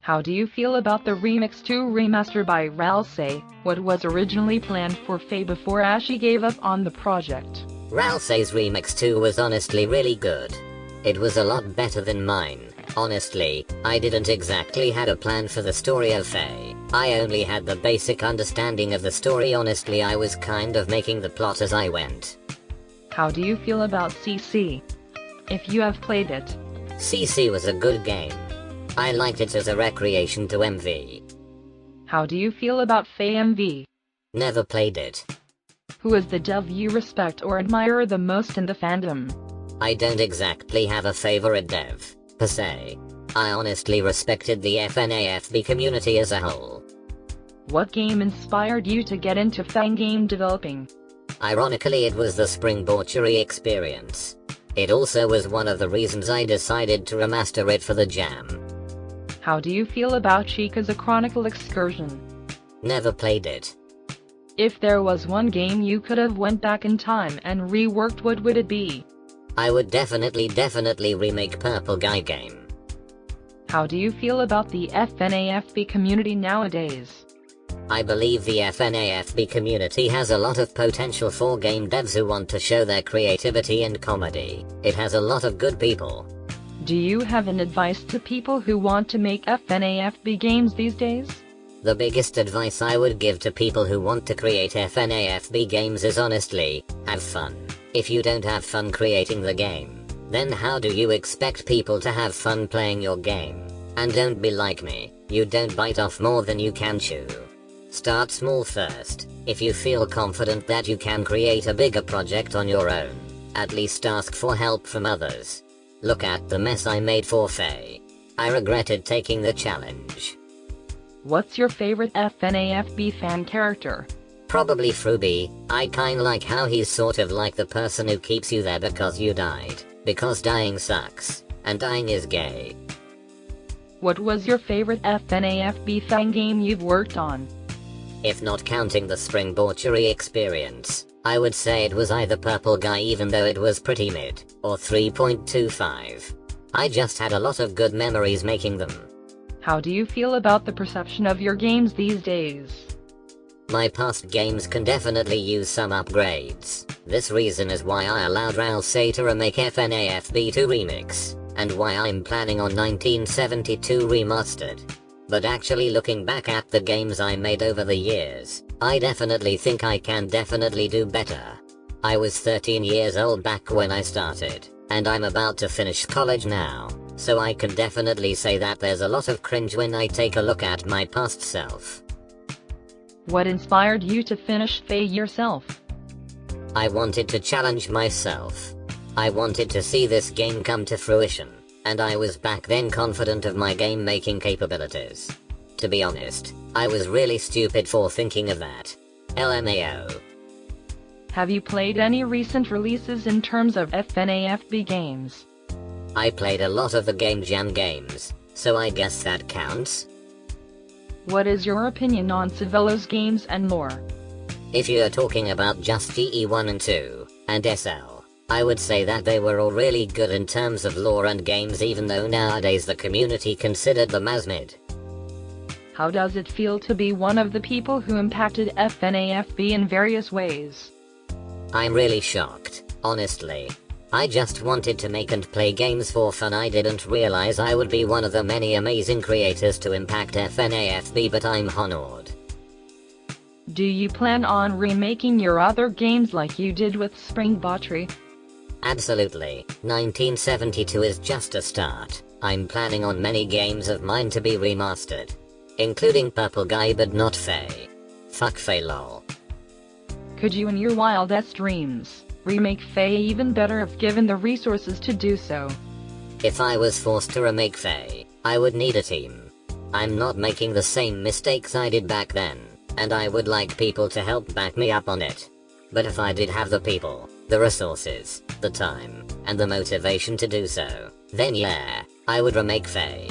How do you feel about the Remix 2 remaster by Ralsei? What was originally planned for FAE before Ashi gave up on the project? Ralsei's Remix 2 was honestly really good. It was a lot better than mine. Honestly, I didn't exactly had a plan for the story of FAE. I only had the basic understanding of the story. Honestly, I was kind of making the plot as I went. How do you feel about CC? If you have played it. CC was a good game. I liked it as a recreation to MV. How do you feel about FAE MV? Never played it. Who is the dev you respect or admire the most in the fandom? I don't exactly have a favorite dev, per se. I honestly respected the FNAFB community as a whole. What game inspired you to get into fan game developing? Ironically, it was the springbauchery experience. It also was one of the reasons I decided to remaster it for the Jam. How do you feel about Chica's A Chronicle Excursion? Never played it. If there was one game you could have went back in time and reworked, what would it be? I would definitely remake Purple Guy game. How do you feel about the FNAFB community nowadays? I believe the FNAFB community has a lot of potential for game devs who want to show their creativity and comedy. It has a lot of good people. Do you have an advice to people who want to make FNAFB games these days? The biggest advice I would give to people who want to create FNAFB games is honestly, have fun. If you don't have fun creating the game, then how do you expect people to have fun playing your game? And don't be like me, you don't bite off more than you can chew. Start small first. If you feel confident that you can create a bigger project on your own, at least ask for help from others. Look at the mess I made for FAE. I regretted taking the challenge. What's your favorite FNAFB fan character? Probably Fruby. I kinda like how he's sort of like the person who keeps you there because you died. Because dying sucks. And dying is gay. What was your favorite FNAFB fan game you've worked on? If not counting the springbauchery experience, I would say it was either Purple Guy, even though it was pretty mid, or 3.25. I just had a lot of good memories making them. How do you feel about the perception of your games these days? My past games can definitely use some upgrades. This reason is why I allowed Ralsei to remake FNAFB 2 Remix, and why I'm planning on 1972 Remastered. But actually, looking back at the games I made over the years, I definitely think I can definitely do better. I was 13 years old back when I started, and I'm about to finish college now, so I can definitely say that there's a lot of cringe when I take a look at my past self. What inspired you to finish FAE yourself? I wanted to challenge myself. I wanted to see this game come to fruition, and I was back then confident of my game making capabilities. To be honest, I was really stupid for thinking of that. LMAO. Have you played any recent releases in terms of FNAFB games? I played a lot of the Game Jam games, so I guess that counts. What is your opinion on Civello's games and more? If you're talking about just GE1 and 2, and SL, I would say that they were all really good in terms of lore and games, even though nowadays the community considered them as mid. How does it feel to be one of the people who impacted FNAFB in various ways? I'm really shocked, honestly. I just wanted to make and play games for fun. I didn't realize I would be one of the many amazing creators to impact FNAFB, but I'm honored. Do you plan on remaking your other games like you did with springbauchery? Absolutely. 1972 is just a start. I'm planning on many games of mine to be remastered, including Purple Guy, but not FAE. Fuck FAE lol. Could you in your wildest dreams remake FAE even better if given the resources to do so? If I was forced to remake FAE, I would need a team. I'm not making the same mistakes I did back then, and I would like people to help back me up on it. But if I did have the people, the resources, the time, and the motivation to do so, then yeah, I would remake FAE.